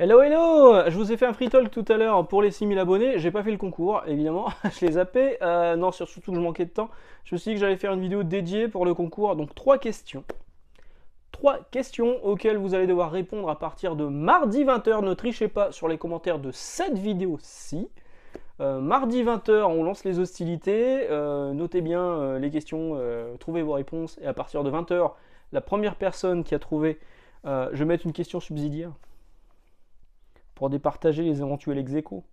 Hello hello. Je vous ai fait un free talk tout à l'heure pour les 6000 abonnés, j'ai pas fait le concours évidemment, je l'ai zappé, non surtout que je manquais de temps, je me suis dit que j'allais faire une vidéo dédiée pour le concours, donc 3 questions. 3 questions auxquelles vous allez devoir répondre à partir de mardi 20h, ne trichez pas sur les commentaires de cette vidéo-ci. Mardi 20h, on lance les hostilités, notez bien les questions, trouvez vos réponses, et à partir de 20h, la première personne qui a trouvé, je vais mettre une question subsidiaire pour départager les éventuels ex-aequo.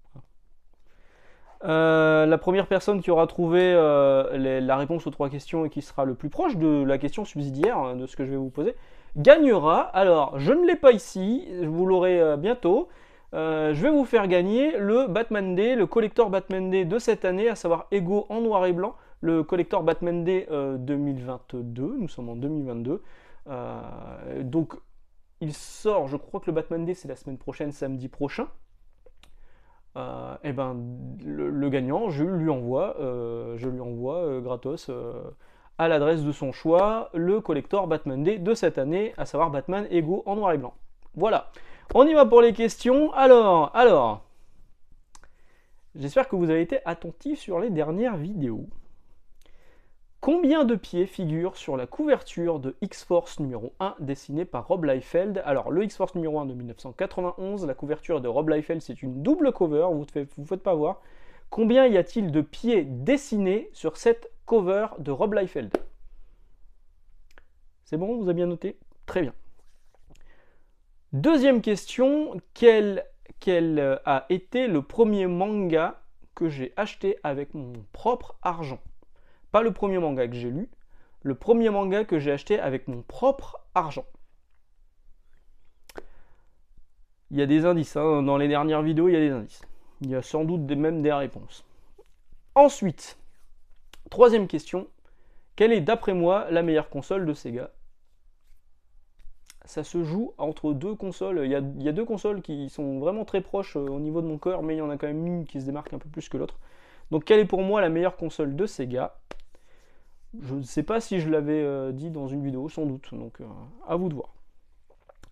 La première personne qui aura trouvé la réponse aux 3 questions et qui sera le plus proche de la question subsidiaire, de ce que je vais vous poser, gagnera. Alors, je ne l'ai pas ici, vous l'aurez bientôt. Je vais vous faire gagner le Batman Day, le collector Batman Day de cette année, à savoir Ego en noir et blanc, le collector Batman Day 2022, nous sommes en 2022. Donc, il sort, je crois que le Batman Day c'est la semaine prochaine, samedi prochain. Et ben le gagnant, je lui envoie gratos à l'adresse de son choix le collector Batman Day de cette année, à savoir Batman Ego en noir et blanc. Voilà, on y va pour les questions. Alors, j'espère que vous avez été attentifs sur les dernières vidéos. Combien de pieds figurent sur la couverture de X-Force numéro 1 dessinée par Rob Liefeld? Alors, le X-Force numéro 1 de 1991, la couverture de Rob Liefeld, c'est une double cover, vous ne faites pas voir. Combien y a-t-il de pieds dessinés sur cette cover de Rob Liefeld? C'est bon, vous avez bien noté? Très bien. Deuxième question, quel a été le premier manga que j'ai acheté avec mon propre argent? Pas le premier manga que j'ai lu, le premier manga que j'ai acheté avec mon propre argent. Il y a des indices, hein, dans les dernières vidéos, il y a des indices. Il y a sans doute même des réponses. Ensuite, troisième question, quelle est d'après moi la meilleure console de Sega? Ça se joue entre 2 consoles, il y a 2 consoles qui sont vraiment très proches au niveau de mon cœur, mais il y en a quand même une qui se démarque un peu plus que l'autre. Donc quelle est pour moi la meilleure console de Sega? Je ne sais pas si je l'avais dit dans une vidéo, sans doute, donc à vous de voir.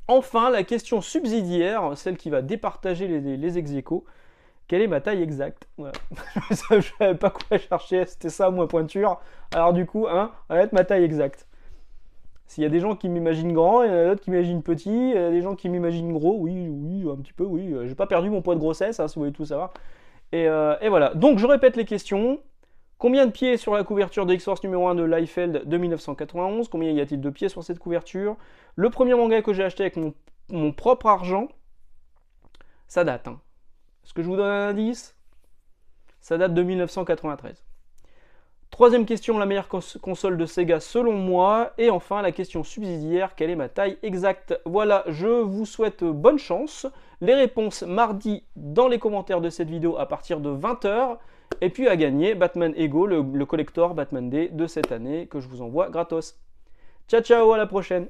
Enfin, la question subsidiaire, celle qui va départager les ex-aequo. Quelle est ma taille exacte? Voilà. Je ne savais pas quoi chercher, c'était ça, moins pointure. Alors du coup, ça va être ma taille exacte. S'il y a des gens qui m'imaginent grand, il y en a d'autres qui m'imaginent petit, il y a des gens qui m'imaginent gros, oui, un petit peu, oui. J'ai pas perdu mon poids de grossesse, si vous voulez tout savoir. Et voilà, donc je répète les questions. Combien de pieds sur la couverture de X-Force numéro 1 de Liefeld de 1991? Combien y a-t-il de pieds sur cette couverture? Le premier manga que j'ai acheté avec mon propre argent, ça date. Est-ce que je vous donne un indice? Ça date de 1993. Troisième question, la meilleure console de Sega selon moi. Et enfin, la question subsidiaire, quelle est ma taille exacte? Voilà, je vous souhaite bonne chance. Les réponses mardi dans les commentaires de cette vidéo à partir de 20h. Et puis à gagner Batman Ego, le collector Batman Day de cette année que je vous envoie gratos. Ciao ciao, à la prochaine!